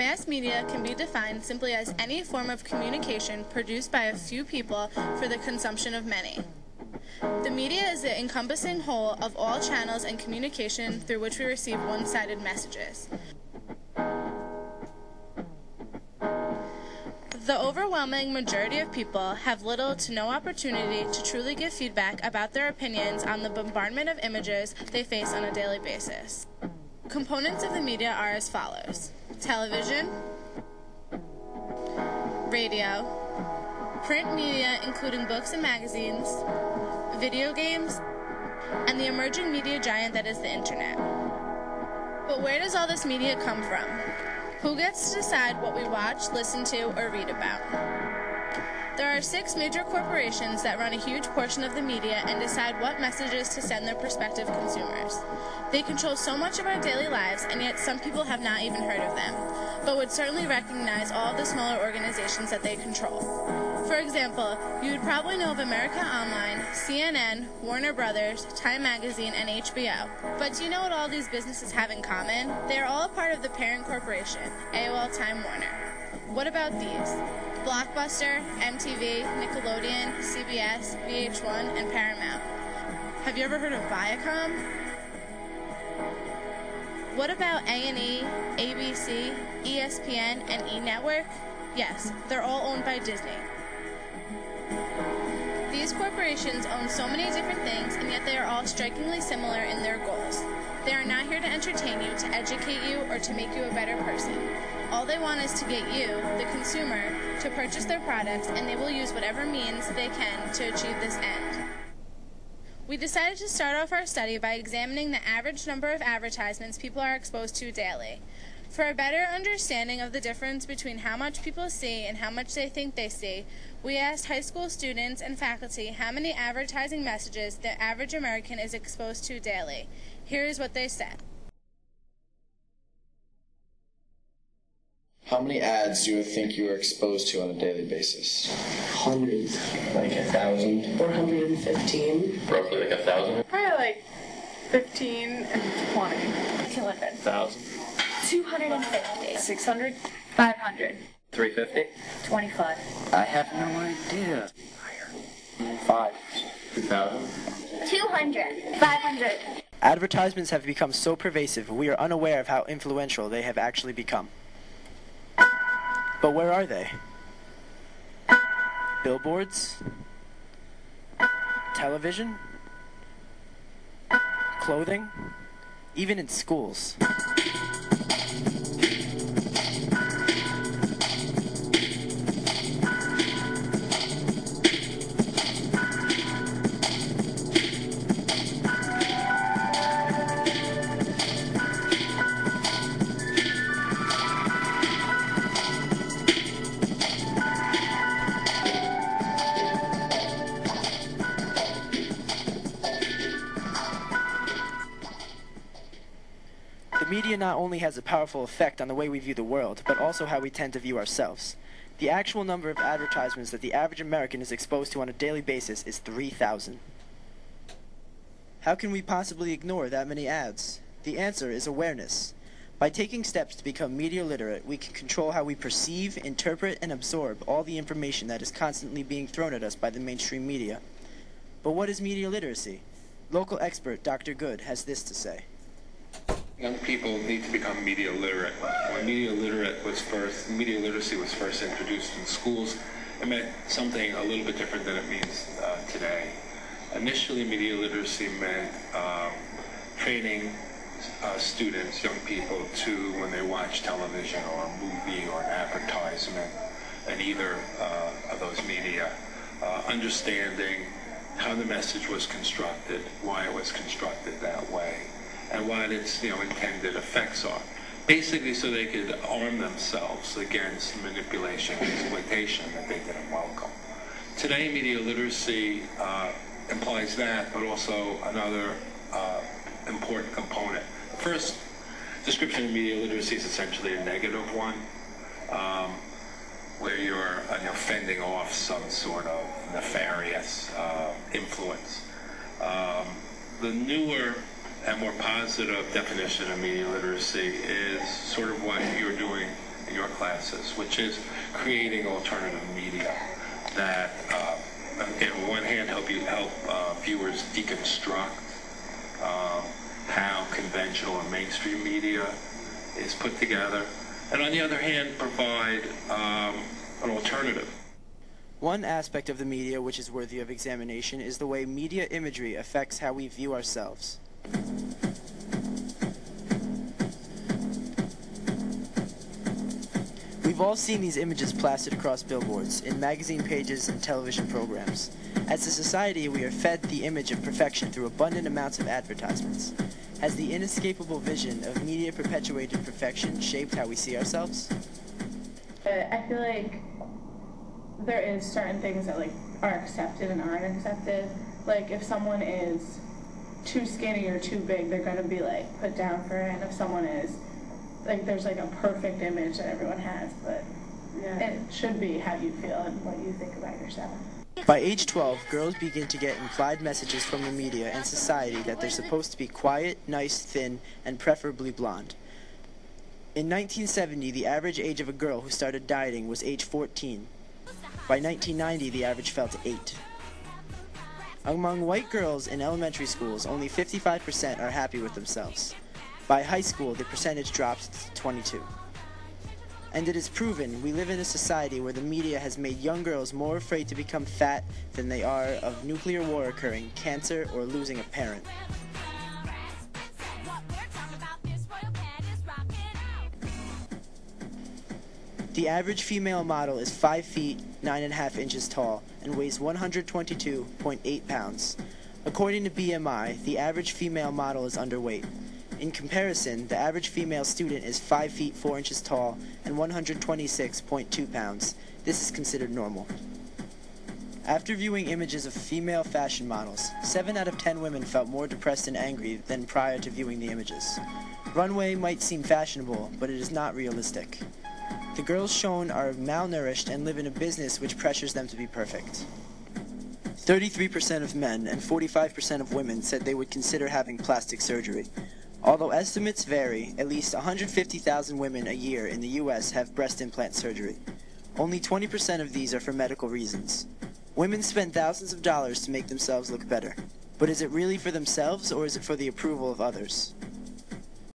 Mass media can be defined simply as any form of communication produced by a few people for the consumption of many. The media is the encompassing whole of all channels and communication through which we receive one-sided messages. The overwhelming majority of people have little to no opportunity to truly give feedback about their opinions on the bombardment of images they face on a daily basis. Components of the media are as follows: television, radio, print media including books and magazines, video games, and the emerging media giant that is the internet. But where does all this media come from? Who gets to decide what we watch, listen to, or read about? There are 6 major corporations that run a huge portion of the media and decide what messages to send their prospective consumers. They control so much of our daily lives, and yet some people have not even heard of them, but would certainly recognize all of the smaller organizations that they control. For example, you would probably know of America Online, CNN, Warner Brothers, Time Magazine, and HBO. But do you know what all these businesses have in common? They are all a part of the parent corporation, AOL Time Warner. What about these? Blockbuster, MTV, Nickelodeon, CBS, VH1, and Paramount. Have you ever heard of Viacom? What about A&E, ABC, ESPN, and E! Network? Yes, they're all owned by Disney. These corporations own so many different things, and yet they are all strikingly similar in their goals. They are not here to entertain you, to educate you, or to make you a better person. All they want is to get you, the consumer, to purchase their products, and they will use whatever means they can to achieve this end. We decided to start off our study by examining the average number of advertisements people are exposed to daily. For a better understanding of the difference between how much people see and how much they think they see, we asked high school students and faculty how many advertising messages the average American is exposed to daily. Here is what they said. How many ads do you think you are exposed to on a daily basis? Hundreds. Like 1,000. 415. Roughly like 1,000. Probably like 15 and 20. 200. 1,000. 250. 600. 500. 350. 25. I have no idea. Higher. 5. 2,000. 200. 500. Advertisements have become so pervasive, we are unaware of how influential they have actually become. But where are they? Billboards? Television? Clothing? Even in schools. The media not only has a powerful effect on the way we view the world, but also how we tend to view ourselves. The actual number of advertisements that the average American is exposed to on a daily basis is 3,000. How can we possibly ignore that many ads? The answer is awareness. By taking steps to become media literate, we can control how we perceive, interpret, and absorb all the information that is constantly being thrown at us by the mainstream media. But what is media literacy? Local expert Dr. Good has this to say. Young people need to become media literate. When media literacy was first introduced in schools, it meant something a little bit different than it means today. Initially, media literacy meant training students, young people, to, when they watch television or a movie or an advertisement in either of those media, understanding how the message was constructed, why it was constructed that way, and what its intended effects are. Basically so they could arm themselves against manipulation and exploitation that they didn't welcome. Today, media literacy implies that, but also another important component. The first description of media literacy is essentially a negative one, where you're fending off some sort of nefarious influence. The newer and more positive definition of media literacy is sort of what you're doing in your classes, which is creating alternative media that, again, on one hand, help viewers deconstruct how conventional or mainstream media is put together, and on the other hand, provide an alternative. One aspect of the media which is worthy of examination is the way media imagery affects how we view ourselves. We've all seen these images plastered across billboards, in magazine pages, and television programs. As a society, we are fed the image of perfection through abundant amounts of advertisements. Has the inescapable vision of media-perpetuated perfection shaped how we see ourselves? I feel like there is certain things that are accepted and aren't accepted. Like if someone is too skinny or too big, they're gonna be put down for it. And if someone is there's a perfect image that everyone has, but it should be how you feel and what you think about yourself. By age 12, girls begin to get implied messages from the media and society that they're supposed to be quiet, nice, thin, and preferably blonde. In 1970, the average age of a girl who started dieting was age 14. By 1990, the average fell to 8. Among white girls in elementary schools, only 55% are happy with themselves. By high school, the percentage drops to 22. And it is proven we live in a society where the media has made young girls more afraid to become fat than they are of nuclear war occurring, cancer, or losing a parent. The average female model is 5 feet 9.5 inches tall and weighs 122.8 pounds. According to BMI, the average female model is underweight. In comparison, the average female student is 5 feet 4 inches tall and 126.2 pounds. This is considered normal. After viewing images of female fashion models, 7 out of 10 women felt more depressed and angry than prior to viewing the images. Runway might seem fashionable, but it is not realistic. The girls shown are malnourished and live in a business which pressures them to be perfect. 33% of men and 45% of women said they would consider having plastic surgery. Although estimates vary, at least 150,000 women a year in the U.S. have breast implant surgery. Only 20% of these are for medical reasons. Women spend thousands of dollars to make themselves look better. But is it really for themselves, or is it for the approval of others?